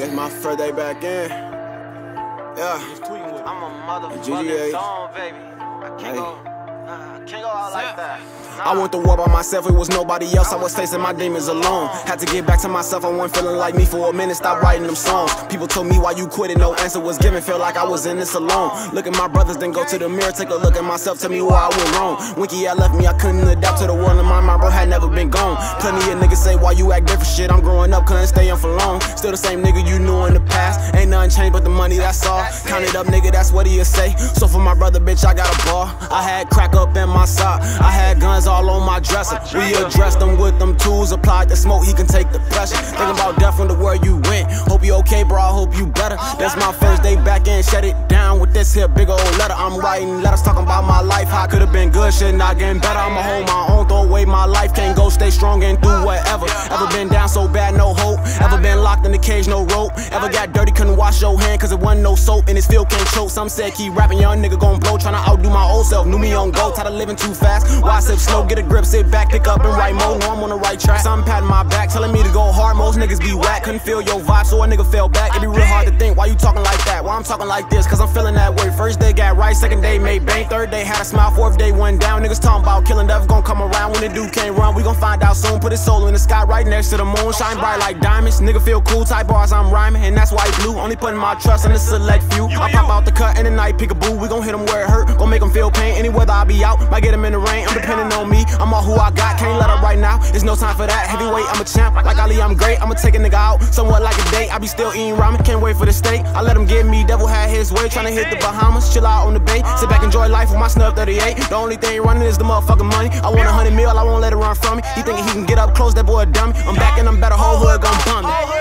It's my first day back in. Yeah. I'm a motherfucking dog, baby. I can't go out like that. I went to war by myself, it was nobody else. I was facing my demons alone. Had to get back to myself, I wasn't feeling like me for a minute. Stopped writing them songs. People told me why you quit and no answer was given. Felt like I was in this alone. Look at my brothers, then go to the mirror. Take a look at myself, tell me where I went wrong. Winky had left me, I couldn't adapt to the world. And my bro had never been gone. Plenty of niggas say why you act different shit. I'm growing up, couldn't stay young for long. Still the same nigga you knew in the past. Ain't nothing changed but the money, that's all. Count it up, nigga, that's what he'll say. So for my brother, bitch, I got a ball. I had crack up in my sock. I had guns all on my dresser. We addressed them with them tools. Applied the smoke, he can take the pressure. Thinking about death from the where you went. Hope you okay, bro, I hope you better. That's my first day back in. Shut it down with this here big old letter. I'm writing letters talking about my life. How I could've been good, shit not getting better. I'ma hold my own, throw away my life. Can't go, stay strong and do whatever. Ever been down so bad, no hope? Ever been locked in the cage, no rope? Ever got dirty, couldn't wash your hand cause it wasn't no soap and it still can't choke? Some said keep rapping, young nigga gon' blow. Tryna outdo my old self, knew me on go. Tired of living too fast, why sip slow? Get a grip, sit back, pick up and write more. Know I'm on the right track. Some patting my back, telling me to go hard. Most niggas be whack, couldn't feel your vibe, so a nigga fell back. It be real hard to think, why you talking like that? Why I'm talking like this? Cause I'm feeling that way. First day got right, second day made bank, third day had a smile, fourth day went down. Niggas talking about killing, death gon' come around. When the dude can't run, we gon' find out soon. Put his soul in the sky right next to the moon. Shine bright like diamonds, nigga feel cool. Type bars I'm rhyming, and that's why he blue. Only putting my trust in the select few. I pop out the cut in the night, peekaboo. We gon' hit him where it hurt, gon' make him feel pain. Any weather I be out, might get him in the rain. I'm depending on me, I'm all who I got. Can't let up right now, it's no time for that. Heavyweight, I'm a champ, like Ali, I'm great. I'ma take a nigga out, somewhat like a date. I be still eating ramen, can't wait for the steak. I let him get me, devil had his way. Tryna hit the Bahamas, chill out on the bay. Sit back, enjoy life with my snub 38. The only thing running is the motherfucking money. I want 100 mil, I won't let it run from me. He thinking he can get up close, that boy a dummy. I'm back and I'm better, whole hood gon' bum me.